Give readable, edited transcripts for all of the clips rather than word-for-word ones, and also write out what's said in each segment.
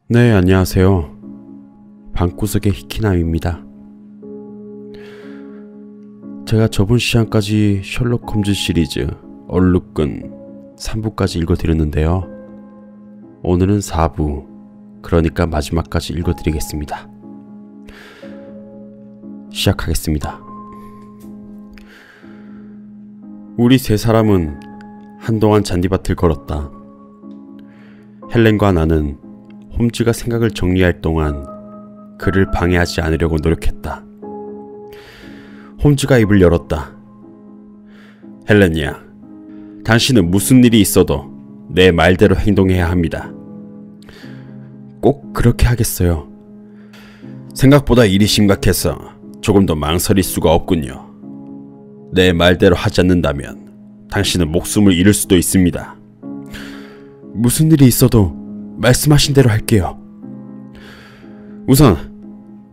네, 안녕하세요. 방구석의 히키남입니다. 제가 저번 시간까지 셜록 홈즈 시리즈 얼룩끈 3부까지 읽어드렸는데요. 오늘은 4부, 그러니까 마지막까지 읽어드리겠습니다. 시작하겠습니다. 우리 세 사람은 한동안 잔디밭을 걸었다. 헬렌과 나는 홈즈가 생각을 정리할 동안 그를 방해하지 않으려고 노력했다. 홈즈가 입을 열었다. 헬렌이야, 당신은 무슨 일이 있어도 내 말대로 행동해야 합니다. 꼭 그렇게 하겠어요. 생각보다 일이 심각해서 조금 더 망설일 수가 없군요. 내 말대로 하지 않는다면 당신은 목숨을 잃을 수도 있습니다. 무슨 일이 있어도 말씀하신 대로 할게요. 우선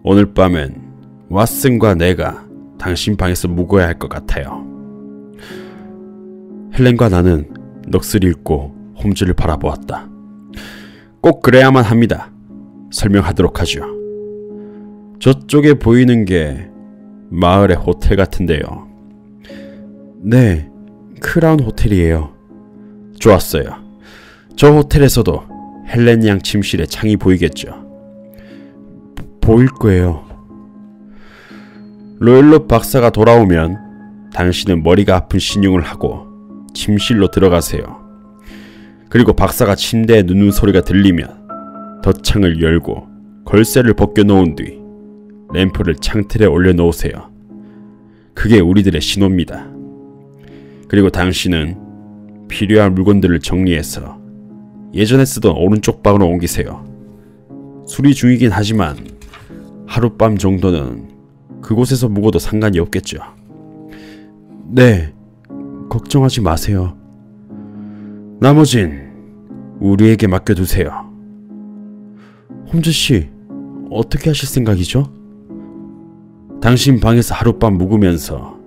오늘 밤엔 왓슨과 내가 당신 방에서 묵어야 할 것 같아요. 헬렌과 나는 넋을 잃고 홈즈를 바라보았다. 꼭 그래야만 합니다. 설명하도록 하죠. 저쪽에 보이는 게 마을의 호텔 같은데요. 네, 크라운 호텔이에요. 좋았어요. 저 호텔에서도 헬렌 양 침실에 창이 보이겠죠. 보일 거예요. 로일로 박사가 돌아오면 당신은 머리가 아픈 신용을 하고 침실로 들어가세요. 그리고 박사가 침대에 눕는 소리가 들리면 덧창을 열고 걸쇠를 벗겨놓은 뒤 램프를 창틀에 올려놓으세요. 그게 우리들의 신호입니다. 그리고 당신은 필요한 물건들을 정리해서 예전에 쓰던 오른쪽 방으로 옮기세요. 수리 중이긴 하지만 하룻밤 정도는 그곳에서 묵어도 상관이 없겠죠. 네, 걱정하지 마세요. 나머진 우리에게 맡겨두세요. 홈즈씨, 어떻게 하실 생각이죠? 당신 방에서 하룻밤 묵으면서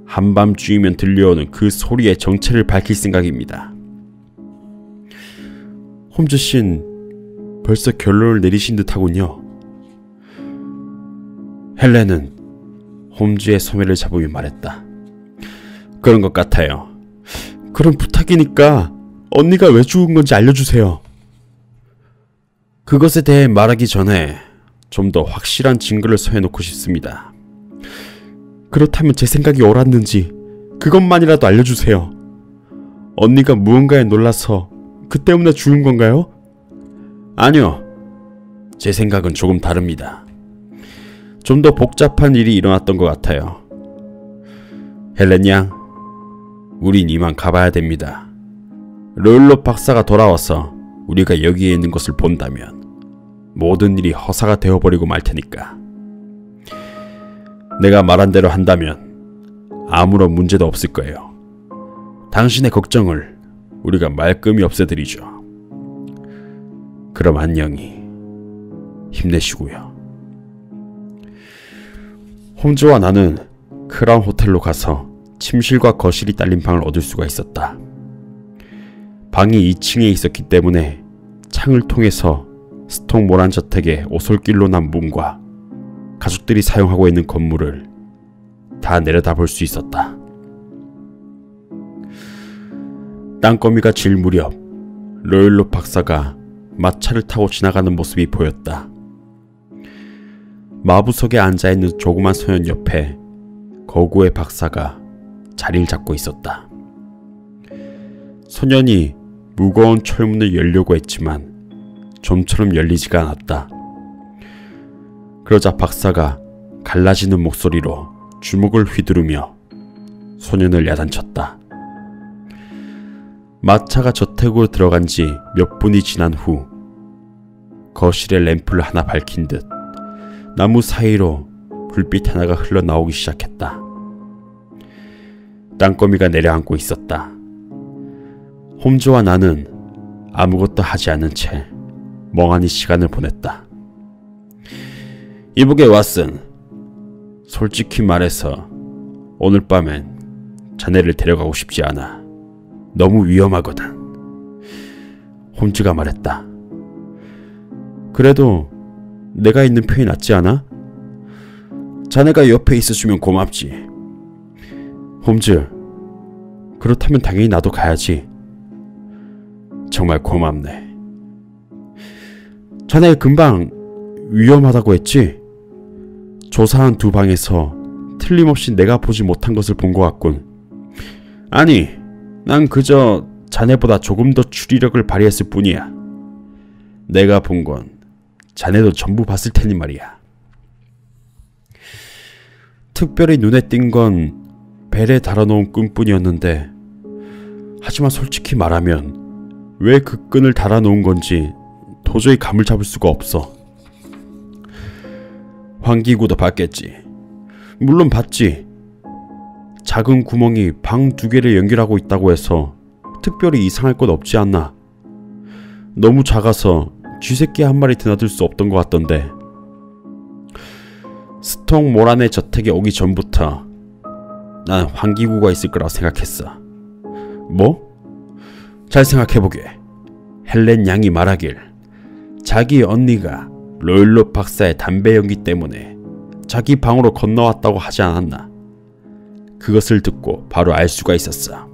한밤중이면 들려오는 그 소리의 정체를 밝힐 생각입니다. 홈즈씨는 벌써 결론을 내리신 듯하군요. 헬렌은 홈즈의 소매를 잡으며 말했다. 그런 것 같아요. 그럼 부탁이니까 언니가 왜 죽은 건지 알려주세요. 그것에 대해 말하기 전에 좀 더 확실한 증거를 서해놓고 싶습니다. 그렇다면 제 생각이 옳았는지 그것만이라도 알려주세요. 언니가 무언가에 놀라서 그 때문에 죽은 건가요? 아니요. 제 생각은 조금 다릅니다. 좀 더 복잡한 일이 일어났던 것 같아요. 헬렌 양, 우린 이만 가봐야 됩니다. 로일로 박사가 돌아와서 우리가 여기에 있는 것을 본다면 모든 일이 허사가 되어버리고 말 테니까. 내가 말한 대로 한다면 아무런 문제도 없을 거예요. 당신의 걱정을 우리가 말끔히 없애드리죠. 그럼 안녕히 힘내시고요. 홈즈와 나는 크라운 호텔로 가서 침실과 거실이 딸린 방을 얻을 수가 있었다. 방이 2층에 있었기 때문에 창을 통해서 스톡 모란 저택의 오솔길로 난 문과 가족들이 사용하고 있는 건물을 다 내려다볼 수 있었다. 땅거미가 질 무렵 로일로 박사가 마차를 타고 지나가는 모습이 보였다. 마부석에 앉아있는 조그만 소년 옆에 거구의 박사가 자리를 잡고 있었다. 소년이 무거운 철문을 열려고 했지만 좀처럼 열리지가 않았다. 그러자 박사가 갈라지는 목소리로 주먹을 휘두르며 소년을 야단쳤다. 마차가 저택으로 들어간 지 몇 분이 지난 후 거실에 램프를 하나 밝힌 듯 나무 사이로 불빛 하나가 흘러나오기 시작했다. 땅거미가 내려앉고 있었다. 홈즈와 나는 아무것도 하지 않은 채 멍하니 시간을 보냈다. 이보게 왓슨, 솔직히 말해서 오늘 밤엔 자네를 데려가고 싶지 않아. 너무 위험하거든. 홈즈가 말했다. 그래도 내가 있는 편이 낫지 않아? 자네가 옆에 있어주면 고맙지. 홈즈, 그렇다면 당연히 나도 가야지. 정말 고맙네. 자네 금방 위험하다고 했지? 조사한 두 방에서 틀림없이 내가 보지 못한 것을 본 것 같군. 아니, 난 그저 자네보다 조금 더 추리력을 발휘했을 뿐이야. 내가 본 건 자네도 전부 봤을 테니 말이야. 특별히 눈에 띈 건 벨에 달아놓은 끈뿐이었는데, 하지만 솔직히 말하면 왜 그 끈을 달아놓은 건지 도저히 감을 잡을 수가 없어. 환기구도 봤겠지. 물론 봤지. 작은 구멍이 방 2개를 연결하고 있다고 해서 특별히 이상할 건 없지 않나. 너무 작아서 쥐새끼 한 마리 드나들 수 없던 것 같던데. 스톡 모란의 저택에 오기 전부터 난 환기구가 있을 거라고 생각했어. 뭐? 잘 생각해보게. 헬렌 양이 말하길 자기 언니가 로일로 박사의 담배 연기 때문에 자기 방으로 건너왔다고 하지 않았나. 그것을 듣고 바로 알 수가 있었어.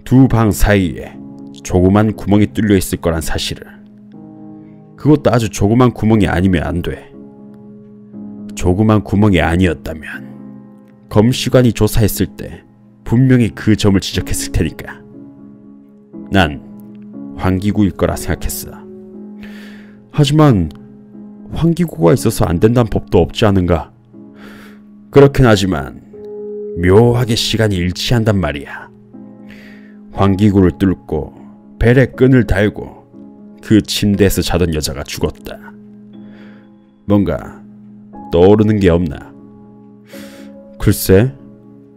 두 방 사이에 조그만 구멍이 뚫려 있을 거란 사실을. 그것도 아주 조그만 구멍이 아니면 안 돼. 조그만 구멍이 아니었다면 검시관이 조사했을 때 분명히 그 점을 지적했을 테니까. 난 환기구일 거라 생각했어. 하지만 환기구가 있어서 안 된다는 법도 없지 않은가? 그렇긴 하지만 묘하게 시간이 일치한단 말이야. 환기구를 뚫고 벨에 끈을 달고 그 침대에서 자던 여자가 죽었다. 뭔가 떠오르는 게 없나? 글쎄,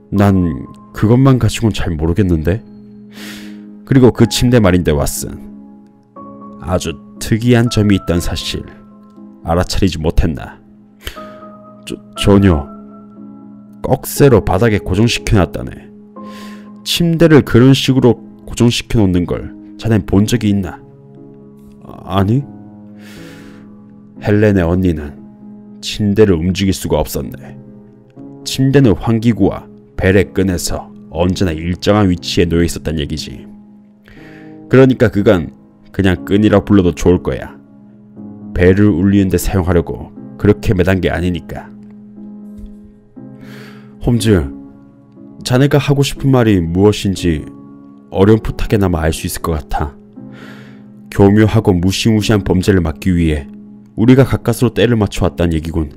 난 그것만 가지고는 잘 모르겠는데. 그리고 그 침대 말인데 왓슨, 아주 특이한 점이 있다는 사실 알아차리지 못했나? 전혀. 꺽쇠로 바닥에 고정시켜놨다네. 침대를 그런 식으로 고정시켜 놓는 걸 자넨 본 적이 있나? 아니. 헬렌의 언니는 침대를 움직일 수가 없었네. 침대는 환기구와 벨의 끈에서 언제나 일정한 위치에 놓여 있었단 얘기지. 그러니까 그건 그냥 끈이라 불러도 좋을 거야. 벨을 울리는데 사용하려고 그렇게 매단 게 아니니까. 홈즈, 자네가 하고 싶은 말이 무엇인지 어렴풋하게나마 알 수 있을 것 같아. 교묘하고 무시무시한 범죄를 막기 위해 우리가 가까스로 때를 맞춰왔단 얘기군.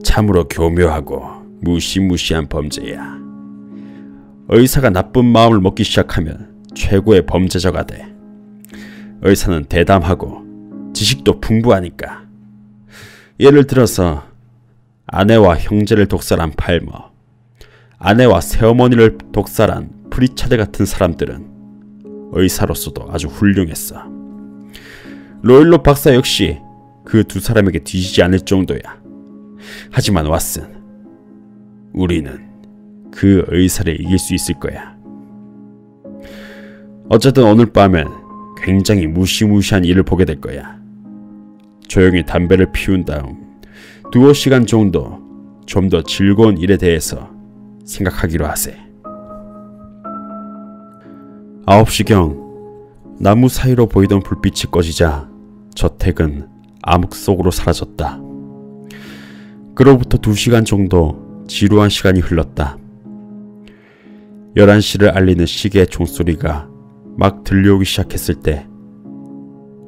참으로 교묘하고 무시무시한 범죄야. 의사가 나쁜 마음을 먹기 시작하면 최고의 범죄자가 돼. 의사는 대담하고 지식도 풍부하니까. 예를 들어서 아내와 형제를 독살한 팔머, 아내와 새어머니를 독살한 프리차드 같은 사람들은 의사로서도 아주 훌륭했어. 로일로 박사 역시 그 두 사람에게 뒤지지 않을 정도야. 하지만 왓슨, 우리는 그 의사를 이길 수 있을 거야. 어쨌든 오늘 밤엔 굉장히 무시무시한 일을 보게 될 거야. 조용히 담배를 피운 다음 2-5시간 정도 좀 더 즐거운 일에 대해서 생각하기로 하세. 9시경 나무 사이로 보이던 불빛이 꺼지자 저택은 암흑 속으로 사라졌다. 그로부터 2시간 정도 지루한 시간이 흘렀다. 11시를 알리는 시계의 종소리가 막 들려오기 시작했을 때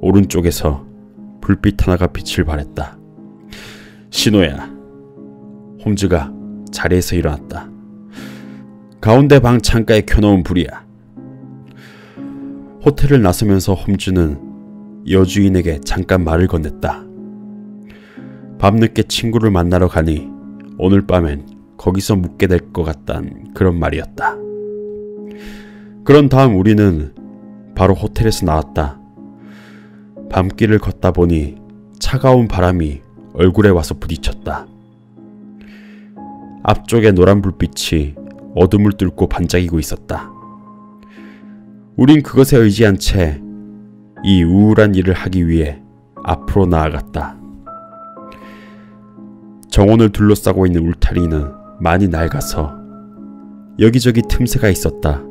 오른쪽에서 불빛 하나가 빛을 발했다. 신호야. 홈즈가 자리에서 일어났다. 가운데 방 창가에 켜놓은 불이야. 호텔을 나서면서 홈즈는 여주인에게 잠깐 말을 건넸다. 밤늦게 친구를 만나러 가니 오늘 밤엔 거기서 묵게 될 것 같단 그런 말이었다. 그런 다음 우리는 바로 호텔에서 나왔다. 밤길을 걷다 보니 차가운 바람이 얼굴에 와서 부딪혔다. 앞쪽에 노란 불빛이 어둠을 뚫고 반짝이고 있었다. 우린 그것에 의지한 채 이 우울한 일을 하기 위해 앞으로 나아갔다. 정원을 둘러싸고 있는 울타리는 많이 낡아서 여기저기 틈새가 있었다.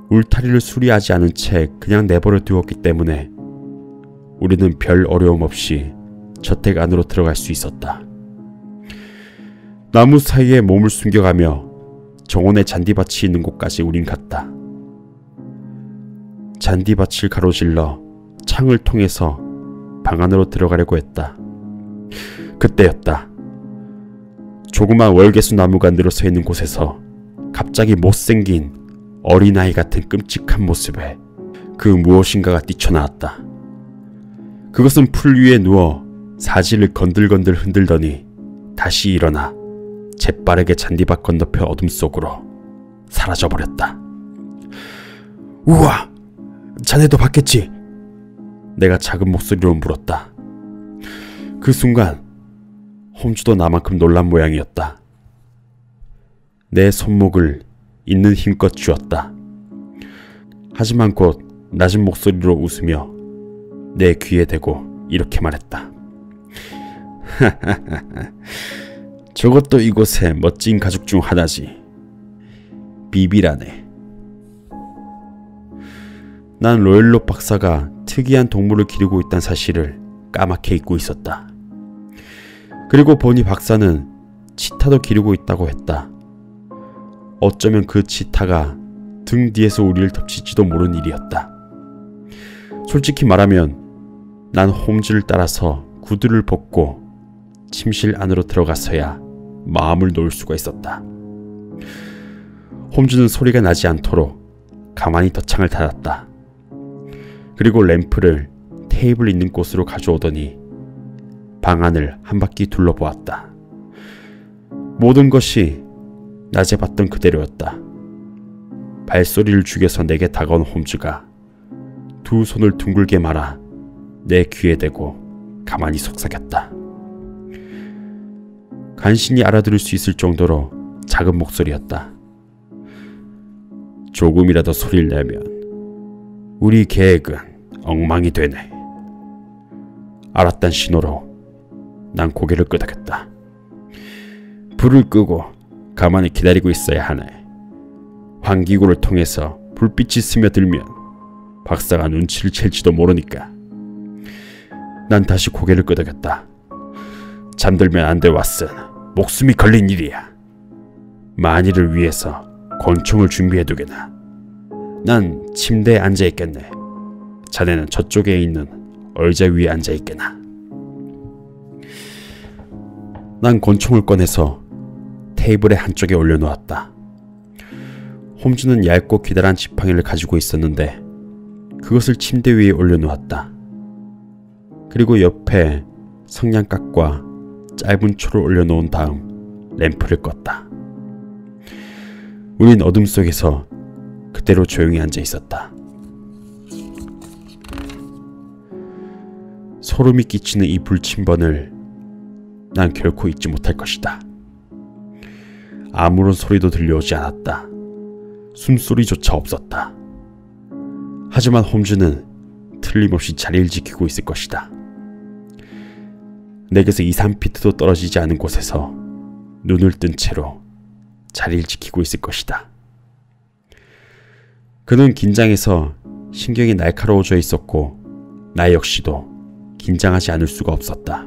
울타리를 수리하지 않은 채 그냥 내버려 두었기 때문에 우리는 별 어려움 없이 저택 안으로 들어갈 수 있었다. 나무 사이에 몸을 숨겨가며 정원의 잔디밭이 있는 곳까지 우린 갔다. 잔디밭을 가로질러 창을 통해서 방 안으로 들어가려고 했다. 그때였다. 조그만 월계수 나무가 늘어서 있는 곳에서 갑자기 못생긴 어린아이 같은 끔찍한 모습에 그 무엇인가가 뛰쳐나왔다. 그것은 풀 위에 누워 사지를 건들건들 흔들더니 다시 일어나 재빠르게 잔디밭 건너편 어둠 속으로 사라져버렸다. 우와! 자네도 봤겠지? 내가 작은 목소리로 물었다. 그 순간 홈즈도 나만큼 놀란 모양이었다. 내 손목을 있는 힘껏 쥐었다. 하지만 곧 낮은 목소리로 웃으며 내 귀에 대고 이렇게 말했다. 저것도 이곳의 멋진 가죽 중 하나지. 비비라네. 난 로엘로 박사가 특이한 동물을 기르고 있다는 사실을 까맣게 잊고 있었다. 그리고 보니 박사는 치타도 기르고 있다고 했다. 어쩌면 그 치타가 등 뒤에서 우리를 덮칠지도 모르는 일이었다. 솔직히 말하면 난 홈즈를 따라서 구두를 벗고 침실 안으로 들어가서야 마음을 놓을 수가 있었다. 홈즈는 소리가 나지 않도록 가만히 덧창을 닫았다. 그리고 램프를 테이블 있는 곳으로 가져오더니 방 안을 한 바퀴 둘러보았다. 모든 것이 낮에 봤던 그대로였다. 발소리를 죽여서 내게 다가온 홈즈가 두 손을 둥글게 말아 내 귀에 대고 가만히 속삭였다. 간신히 알아들을 수 있을 정도로 작은 목소리였다. 조금이라도 소리를 내면 우리 계획은 엉망이 되네. 알았단 신호로 난 고개를 끄덕였다. 불을 끄고 가만히 기다리고 있어야 하네. 환기구를 통해서 불빛이 스며들면 박사가 눈치를 챌지도 모르니까. 난 다시 고개를 끄덕였다. 잠들면 안 돼, 왓슨. 목숨이 걸린 일이야. 만일을 위해서 권총을 준비해두게나. 난 침대에 앉아있겠네. 자네는 저쪽에 있는 의자 위에 앉아있게나. 난 권총을 꺼내서 테이블의 한쪽에 올려놓았다. 홈즈는 얇고 기다란 지팡이를 가지고 있었는데 그것을 침대 위에 올려놓았다. 그리고 옆에 성냥갑과 짧은 초를 올려놓은 다음 램프를 껐다. 우린 어둠 속에서 그대로 조용히 앉아 있었다. 소름이 끼치는 이 불침번을 난 결코 잊지 못할 것이다. 아무런 소리도 들려오지 않았다. 숨소리조차 없었다. 하지만 홈즈는 틀림없이 자리를 지키고 있을 것이다. 내게서 2~3피트도 떨어지지 않은 곳에서 눈을 뜬 채로 자리를 지키고 있을 것이다. 그는 긴장해서 신경이 날카로워져 있었고 나 역시도 긴장하지 않을 수가 없었다.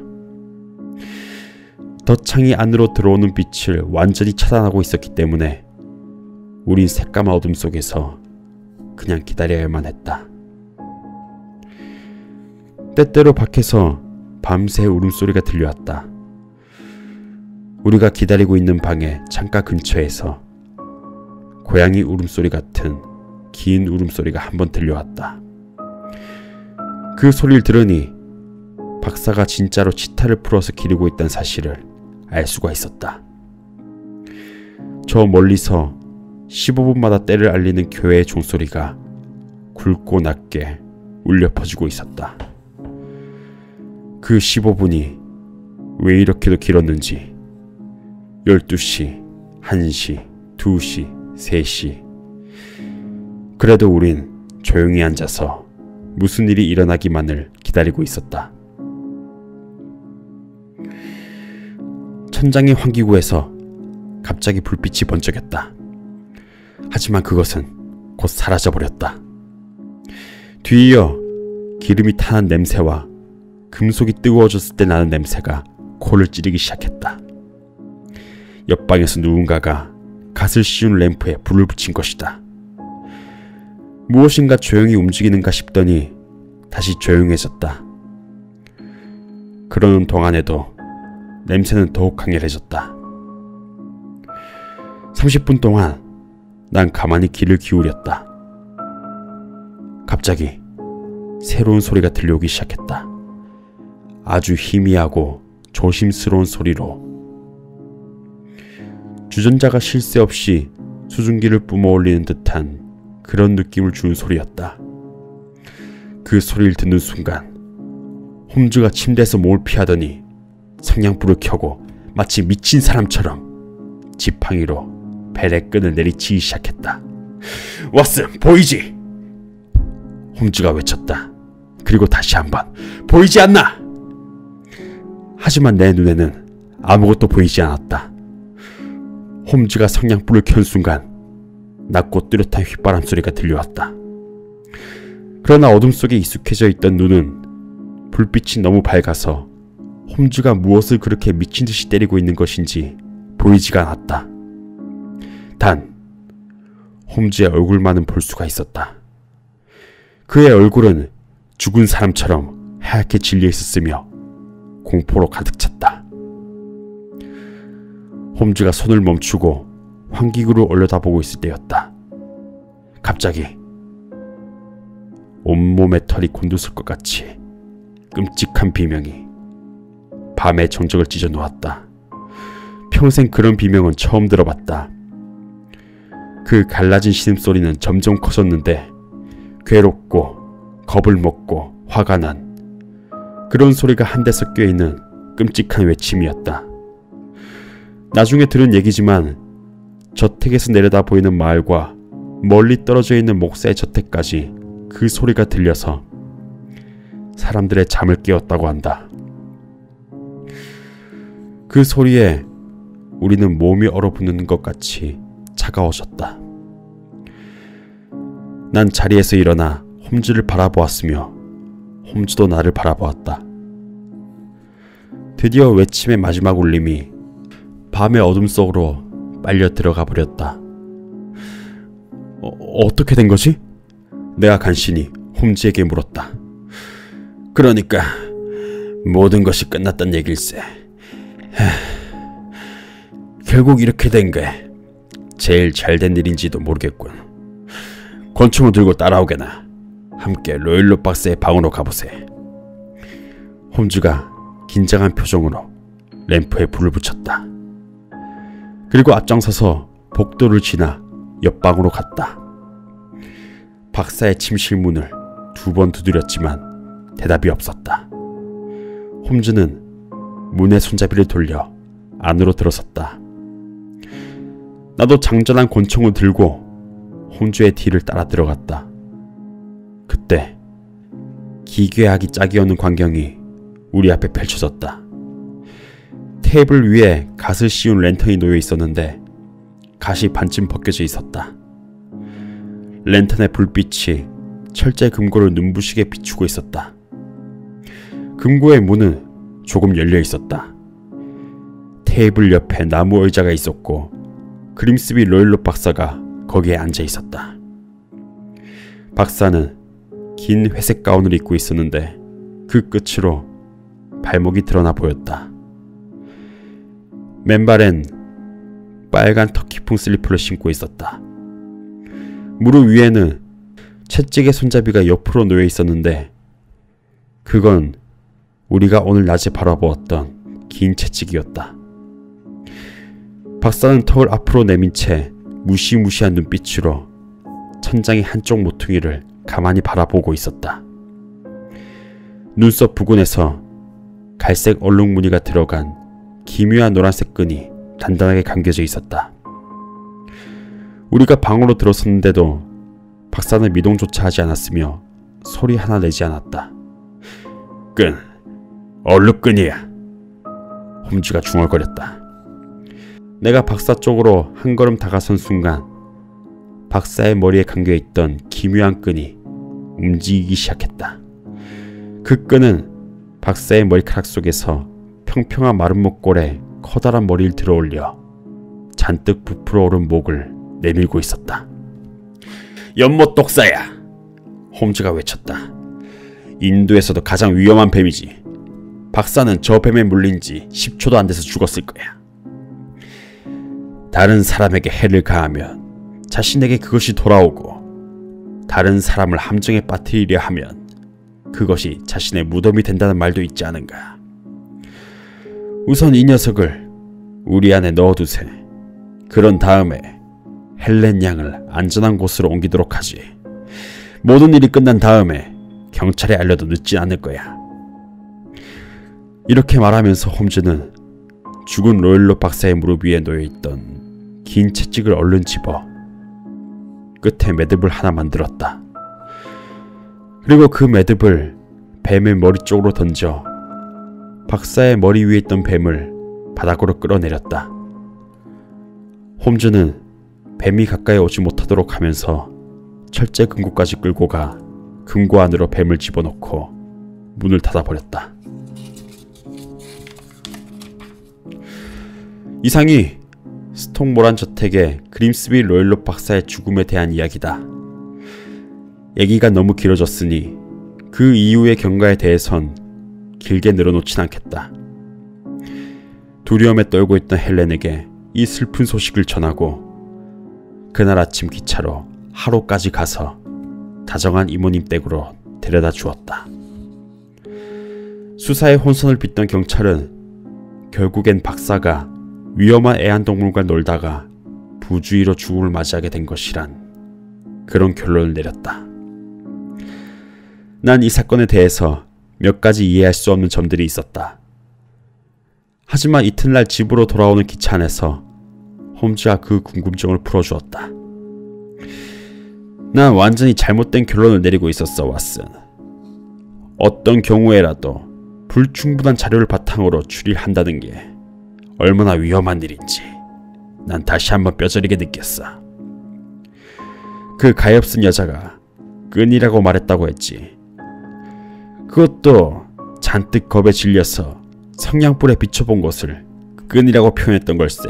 덧창이 안으로 들어오는 빛을 완전히 차단하고 있었기 때문에 우린 새까만 어둠 속에서 그냥 기다려야만 했다. 때때로 밖에서 밤새 울음소리가 들려왔다. 우리가 기다리고 있는 방의 창가 근처에서 고양이 울음소리 같은 긴 울음소리가 한번 들려왔다. 그 소리를 들으니 박사가 진짜로 치타를 풀어서 기르고 있다는 사실을 알 수가 있었다. 저 멀리서 15분마다 때를 알리는 교회의 종소리가 굵고 낮게 울려 퍼지고 있었다. 그 15분이 왜 이렇게도 길었는지 12시, 1시, 2시, 3시. 그래도 우린 조용히 앉아서 무슨 일이 일어나기만을 기다리고 있었다. 천장의 환기구에서 갑자기 불빛이 번쩍였다. 하지만 그것은 곧 사라져버렸다. 뒤이어 기름이 타는 냄새와 금속이 뜨거워졌을 때 나는 냄새가 코를 찌르기 시작했다. 옆방에서 누군가가 갓을 씌운 램프에 불을 붙인 것이다. 무엇인가 조용히 움직이는가 싶더니 다시 조용해졌다. 그러는 동안에도 냄새는 더욱 강렬해졌다. 30분 동안 난 가만히 귀를 기울였다. 갑자기 새로운 소리가 들려오기 시작했다. 아주 희미하고 조심스러운 소리로. 주전자가 쉴 새 없이 수증기를 뿜어올리는 듯한 그런 느낌을 주는 소리였다. 그 소리를 듣는 순간 홈즈가 침대에서 몸을 피하더니 성냥불을 켜고 마치 미친 사람처럼 지팡이로 벨의 끈을 내리치기 시작했다. 왓슨, 보이지? 홈즈가 외쳤다. 그리고 다시 한번 보이지 않나? 하지만 내 눈에는 아무것도 보이지 않았다. 홈즈가 성냥불을 켠 순간 낮고 뚜렷한 휘바람 소리가 들려왔다. 그러나 어둠 속에 익숙해져 있던 눈은 불빛이 너무 밝아서 홈즈가 무엇을 그렇게 미친 듯이 때리고 있는 것인지 보이지가 않았다. 단 홈즈의 얼굴만은 볼 수가 있었다. 그의 얼굴은 죽은 사람처럼 하얗게 질려 있었으며 공포로 가득 찼다. 홈즈가 손을 멈추고 환기구를 올려다보고 있을 때였다. 갑자기 온몸에 털이 곤두설 것 같이 끔찍한 비명이 밤의 정적을 찢어 놓았다. 평생 그런 비명은 처음 들어봤다. 그 갈라진 신음소리는 점점 커졌는데 괴롭고 겁을 먹고 화가 난 그런 소리가 한데 섞여 있는 끔찍한 외침이었다. 나중에 들은 얘기지만 저택에서 내려다 보이는 마을과 멀리 떨어져 있는 목사의 저택까지 그 소리가 들려서 사람들의 잠을 깨웠다고 한다. 그 소리에 우리는 몸이 얼어붙는 것 같이 차가워졌다. 난 자리에서 일어나 홈즈를 바라보았으며 홈즈도 나를 바라보았다. 드디어 외침의 마지막 울림이 밤의 어둠 속으로 빨려 들어가 버렸다. 어떻게 된 거지? 내가 간신히 홈즈에게 물었다. 그러니까 모든 것이 끝났단 얘길세. 결국 이렇게 된 게 제일 잘된 일인지도 모르겠군. 권총을 들고 따라오게나. 함께 로일로 박스의 방으로 가보세. 홈즈가 긴장한 표정으로 램프에 불을 붙였다. 그리고 앞장서서 복도를 지나 옆방으로 갔다. 박사의 침실 문을 2번 두드렸지만 대답이 없었다. 홈즈는 문의 손잡이를 돌려 안으로 들어섰다. 나도 장전한 권총을 들고 홈즈의 뒤를 따라 들어갔다. 그때 기괴하기 짝이 없는 광경이 우리 앞에 펼쳐졌다. 테이블 위에 갓을 씌운 랜턴이 놓여 있었는데 갓이 반쯤 벗겨져 있었다. 랜턴의 불빛이 철제 금고를 눈부시게 비추고 있었다. 금고의 문은 조금 열려 있었다. 테이블 옆에 나무 의자가 있었고 그림스비 로일로 박사가 거기에 앉아 있었다. 박사는 긴 회색 가운을 입고 있었는데 그 끝으로 발목이 드러나 보였다. 맨발엔 빨간 터키풍 슬리퍼를 신고 있었다. 무릎 위에는 채찍의 손잡이가 옆으로 놓여 있었는데 그건 우리가 오늘 낮에 바라보았던 긴 채찍이었다. 박사는 턱을 앞으로 내민 채 무시무시한 눈빛으로 천장의 한쪽 모퉁이를 가만히 바라보고 있었다. 눈썹 부근에서 갈색 얼룩무늬가 들어간 기묘한 노란색 끈이 단단하게 감겨져 있었다. 우리가 방으로 들어섰는데도 박사는 미동조차 하지 않았으며 소리 하나 내지 않았다. 끈, 얼룩끈이야. 홈즈가 중얼거렸다. 내가 박사 쪽으로 한 걸음 다가선 순간 박사의 머리에 감겨있던 기묘한 끈이 움직이기 시작했다. 그 끈은 박사의 머리카락 속에서 평평한 마른 목골에 커다란 머리를 들어올려 잔뜩 부풀어 오른 목을 내밀고 있었다. 연못 독사야! 홈즈가 외쳤다. 인도에서도 가장 위험한 뱀이지. 박사는 저 뱀에 물린 지 10초도 안 돼서 죽었을 거야. 다른 사람에게 해를 가하면 자신에게 그것이 돌아오고 다른 사람을 함정에 빠뜨리려 하면 그것이 자신의 무덤이 된다는 말도 있지 않은가. 우선 이 녀석을 우리 안에 넣어두세. 그런 다음에 헬렌 양을 안전한 곳으로 옮기도록 하지. 모든 일이 끝난 다음에 경찰에 알려도 늦지 않을 거야. 이렇게 말하면서 홈즈는 죽은 로일로 박사의 무릎 위에 놓여있던 긴 채찍을 얼른 집어 끝에 매듭을 하나 만들었다. 그리고 그 매듭을 뱀의 머리 쪽으로 던져 박사의 머리 위에 있던 뱀을 바닥으로 끌어내렸다. 홈즈는 뱀이 가까이 오지 못하도록 하면서 철제 금고까지 끌고 가 금고 안으로 뱀을 집어넣고 문을 닫아버렸다. 이상이 스톡모란 저택의 그림스비 로일로 박사의 죽음에 대한 이야기다. 얘기가 너무 길어졌으니 그 이후의 경과에 대해선 길게 늘어놓진 않겠다. 두려움에 떨고 있던 헬렌에게 이 슬픈 소식을 전하고 그날 아침 기차로 하로까지 가서 다정한 이모님 댁으로 데려다 주었다. 수사에 혼선을 빚던 경찰은 결국엔 박사가 위험한 애완동물과 놀다가 부주의로 죽음을 맞이하게 된 것이란 그런 결론을 내렸다. 난 이 사건에 대해서 몇 가지 이해할 수 없는 점들이 있었다. 하지만 이튿날 집으로 돌아오는 기차 안에서 홈즈가 그 궁금증을 풀어주었다. 난 완전히 잘못된 결론을 내리고 있었어, 왓슨. 어떤 경우에라도 불충분한 자료를 바탕으로 추리를 한다는 게 얼마나 위험한 일인지 난 다시 한번 뼈저리게 느꼈어. 그 가엾은 여자가 끈이라고 말했다고 했지. 그것도 잔뜩 겁에 질려서 성냥불에 비춰본 것을 끈이라고 표현했던 걸세.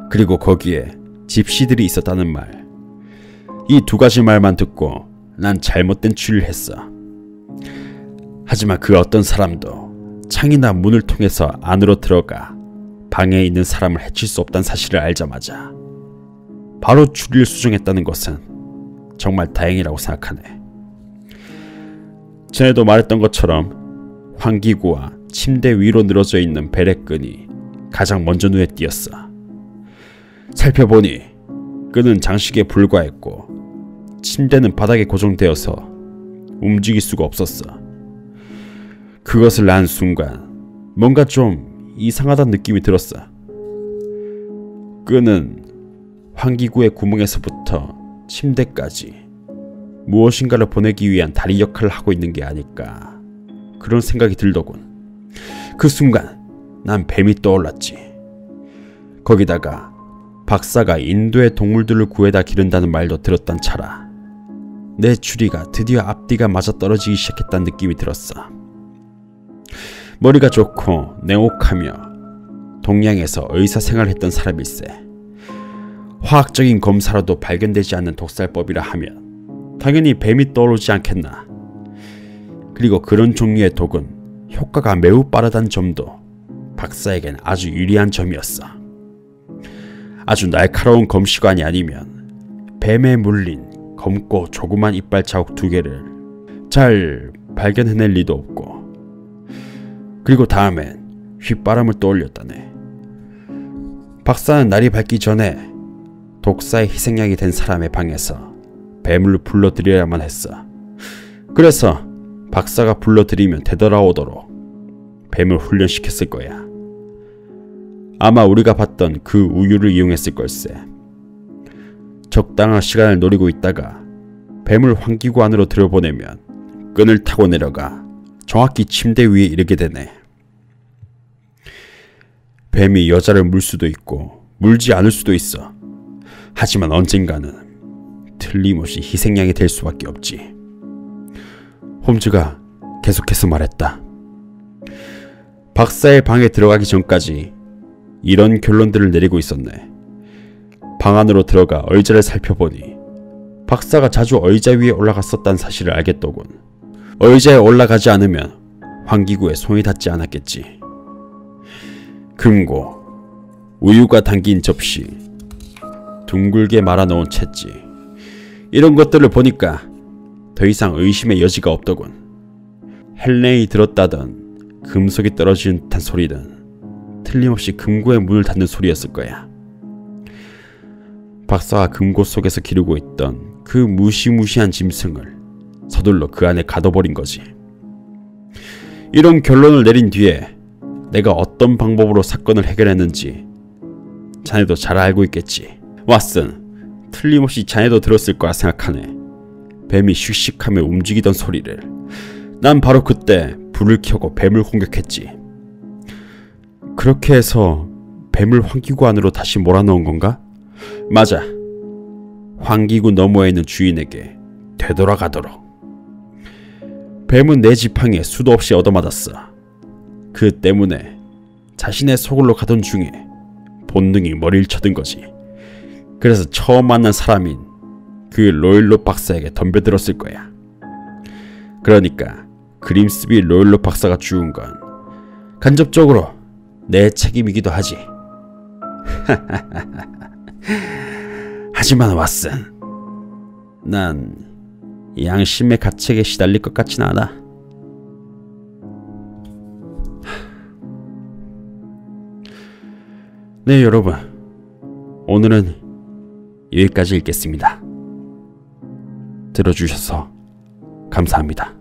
그리고 거기에 집시들이 있었다는 말. 이 두 가지 말만 듣고 난 잘못된 추리를 했어. 하지만 그 어떤 사람도 창이나 문을 통해서 안으로 들어가 방에 있는 사람을 해칠 수 없다는 사실을 알자마자 바로 추리를 수정했다는 것은 정말 다행이라고 생각하네. 전에도 말했던 것처럼 환기구와 침대 위로 늘어져 있는 벨의 끈이 가장 먼저 눈에 띄었어. 살펴보니 끈은 장식에 불과했고 침대는 바닥에 고정되어서 움직일 수가 없었어. 그것을 난 순간 뭔가 좀 이상하다는 느낌이 들었어. 끈은 환기구의 구멍에서부터 침대까지 무엇인가를 보내기 위한 다리 역할을 하고 있는 게 아닐까, 그런 생각이 들더군. 그 순간 난 뱀이 떠올랐지. 거기다가 박사가 인도의 동물들을 구해다 기른다는 말도 들었단 차라 내 추리가 드디어 앞뒤가 맞아떨어지기 시작했다는 느낌이 들었어. 머리가 좋고 냉혹하며 동양에서 의사 생활을 했던 사람일세. 화학적인 검사로도 발견되지 않는 독살법이라 하면 당연히 뱀이 떠오르지 않겠나. 그리고 그런 종류의 독은 효과가 매우 빠르다는 점도 박사에겐 아주 유리한 점이었어. 아주 날카로운 검시관이 아니면 뱀에 물린 검고 조그만 이빨 자국 2개를 잘 발견해낼 리도 없고. 그리고 다음엔 휘바람을 떠올렸다네. 박사는 날이 밝기 전에 독사의 희생양이 된 사람의 방에서 뱀을 불러들여야만 했어. 그래서 박사가 불러들이면 되돌아오도록 뱀을 훈련시켰을 거야. 아마 우리가 봤던 그 우유를 이용했을 걸세. 적당한 시간을 노리고 있다가 뱀을 환기구 안으로 들여보내면 끈을 타고 내려가 정확히 침대 위에 이르게 되네. 뱀이 여자를 물 수도 있고 물지 않을 수도 있어. 하지만 언젠가는 틀림없이 희생양이 될 수밖에 없지. 홈즈가 계속해서 말했다. 박사의 방에 들어가기 전까지 이런 결론들을 내리고 있었네. 방 안으로 들어가 의자를 살펴보니 박사가 자주 의자 위에 올라갔었다는 사실을 알겠더군. 의자에 올라가지 않으면 환기구에 손이 닿지 않았겠지. 금고, 우유가 담긴 접시, 둥글게 말아놓은 채지, 이런 것들을 보니까 더 이상 의심의 여지가 없더군. 헬렌이 들었다던 금속이 떨어지는 듯한 소리는 틀림없이 금고의 문을 닫는 소리였을 거야. 박사가 금고 속에서 기르고 있던 그 무시무시한 짐승을 서둘러 그 안에 가둬버린 거지. 이런 결론을 내린 뒤에 내가 어떤 방법으로 사건을 해결했는지 자네도 잘 알고 있겠지. 왓슨, 틀림없이 자네도 들었을 거라 생각하네. 뱀이 씩씩하며 움직이던 소리를. 난 바로 그때 불을 켜고 뱀을 공격했지. 그렇게 해서 뱀을 환기구 안으로 다시 몰아넣은 건가? 맞아. 환기구 너머에 있는 주인에게 되돌아가도록. 뱀은 내 지팡이에 수도 없이 얻어맞았어. 그 때문에 자신의 소굴로 가던 중에 본능이 머리를 쳐든 거지. 그래서 처음 만난 사람인 그 로일로 박사에게 덤벼들었을 거야. 그러니까 그림스비 로일로 박사가 죽은 건 간접적으로 내 책임이기도 하지. 하지만 왓슨, 난 양심의 가책에 시달릴 것 같진 않아. 네, 여러분, 오늘은 여기까지 읽겠습니다. 들어주셔서 감사합니다.